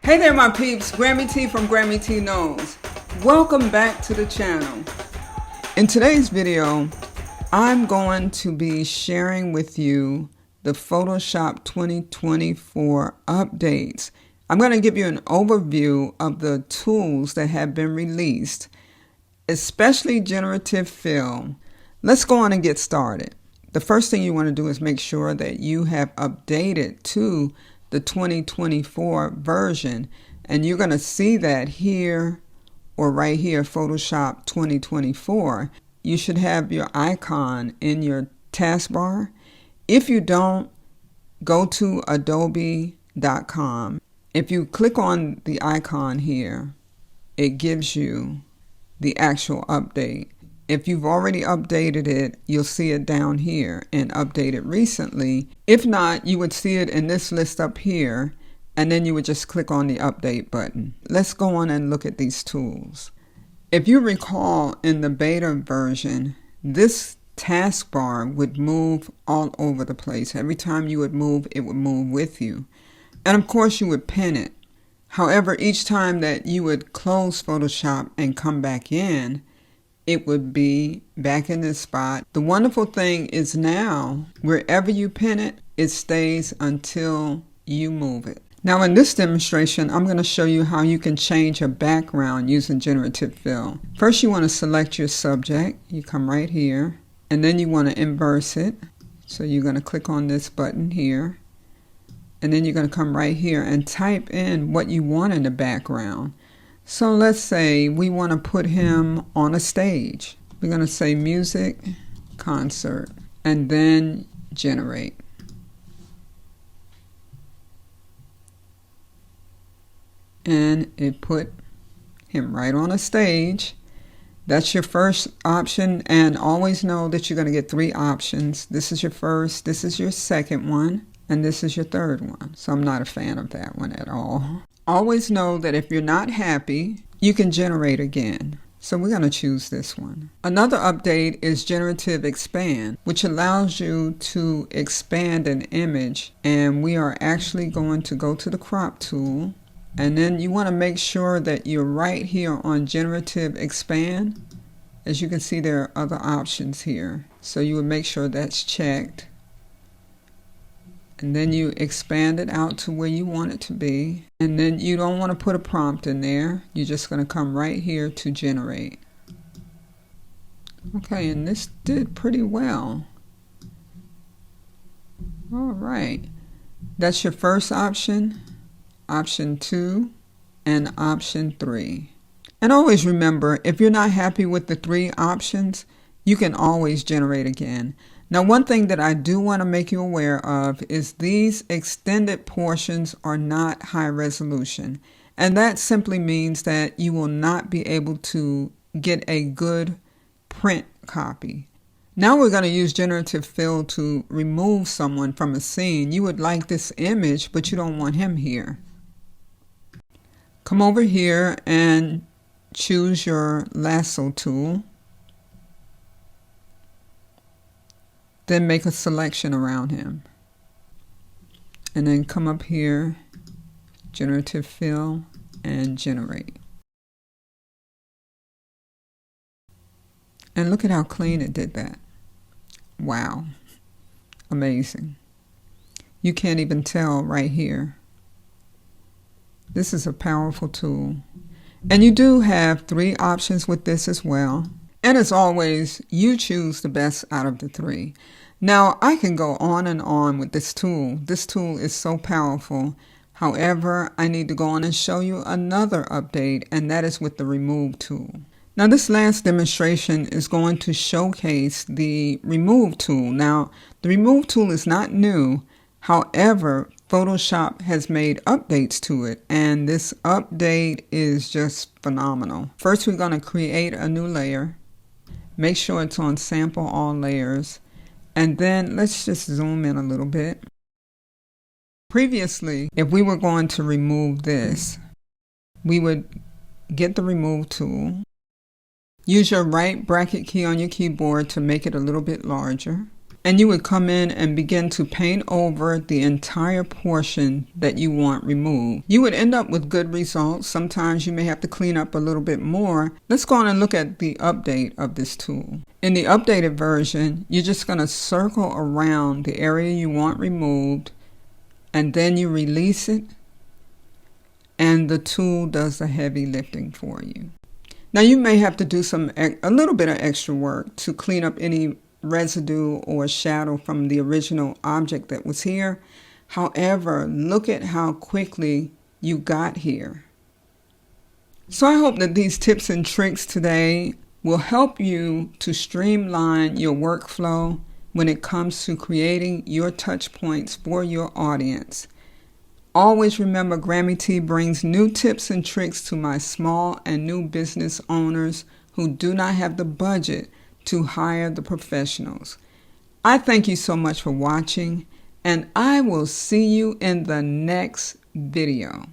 Hey there my peeps, Grammy T from Grammy T Knows. Welcome back to the channel. In today's video, I'm going to be sharing with you the Photoshop 2024 updates. I'm going to give you an overview of the tools that have been released, especially Generative Fill. Let's go on and get started. The first thing you want to do is make sure that you have updated to the 2024 version, and you're going to see that here or right here, Photoshop 2024. You should have your icon in your taskbar. If you don't, go to adobe.com. If you click on the icon here, it gives you the actual update. If you've already updated it, you'll see it down here and updated recently. If not, you would see it in this list up here, and then you would just click on the update button. Let's go on and look at these tools. If you recall, in the beta version, this taskbar would move all over the place. Every time you would move, it would move with you. And of course, you would pin it. However, each time that you would close Photoshop and come back in, it would be back in this spot. The wonderful thing is now, wherever you pin it, it stays until you move it. Now in this demonstration, I'm going to show you how you can change a background using Generative Fill. First, you want to select your subject. You come right here, and then you want to inverse it. So you're going to click on this button here, and then you're going to come right here and type in what you want in the background. So let's say we want to put him on a stage. We're going to say music, concert, and then generate. And it put him right on a stage. That's your first option, and always know that you're going to get 3 options. This is your first, this is your second one, and this is your third one. So I'm not a fan of that one at all. Always know that if you're not happy, you can generate again. So we're going to choose this one. Another update is Generative Expand, which allows you to expand an image. And we are actually going to go to the crop tool. And then you want to make sure that you're right here on Generative Expand. As you can see, there are other options here. So you would make sure that's checked. And then you expand it out to where you want it to be. And then you don't want to put a prompt in there. You're just going to come right here to generate. Okay, and this did pretty well. All right. That's your first option, option 2, and option 3. And always remember, if you're not happy with the 3 options, you can always generate again. Now, one thing that I do want to make you aware of is these extended portions are not high resolution. And that simply means that you will not be able to get a good print copy. Now we're going to use Generative Fill to remove someone from a scene. You would like this image, but you don't want him here. Come over here and choose your lasso tool. Then make a selection around him. And then come up here, Generative Fill, and generate. And look at how clean it did that. Wow. Amazing. You can't even tell right here. This is a powerful tool. And you do have 3 options with this as well. And as always, you choose the best out of the 3. Now, I can go on and on with this tool. This tool is so powerful. However, I need to go on and show you another update, and that is with the Remove tool. Now, this last demonstration is going to showcase the Remove tool. Now, the Remove tool is not new. However, Photoshop has made updates to it, and this update is just phenomenal. First, we're going to create a new layer. Make sure it's on Sample All Layers. And then let's just zoom in a little bit. Previously, if we were going to remove this, we would get the Remove tool. Use your right bracket key on your keyboard to make it a little bit larger. And you would come in and begin to paint over the entire portion that you want removed. You would end up with good results. Sometimes you may have to clean up a little bit more. Let's go on and look at the update of this tool. In the updated version, you're just going to circle around the area you want removed, and then you release it, and the tool does the heavy lifting for you. Now you may have to do a little bit of extra work to clean up any residue or shadow from the original object that was here. However, look at how quickly you got here. So I hope that these tips and tricks today will help you to streamline your workflow when it comes to creating your touch points for your audience. Always remember, Grammy T brings new tips and tricks to my small and new business owners who do not have the budget to hire the professionals. I thank you so much for watching, and I will see you in the next video.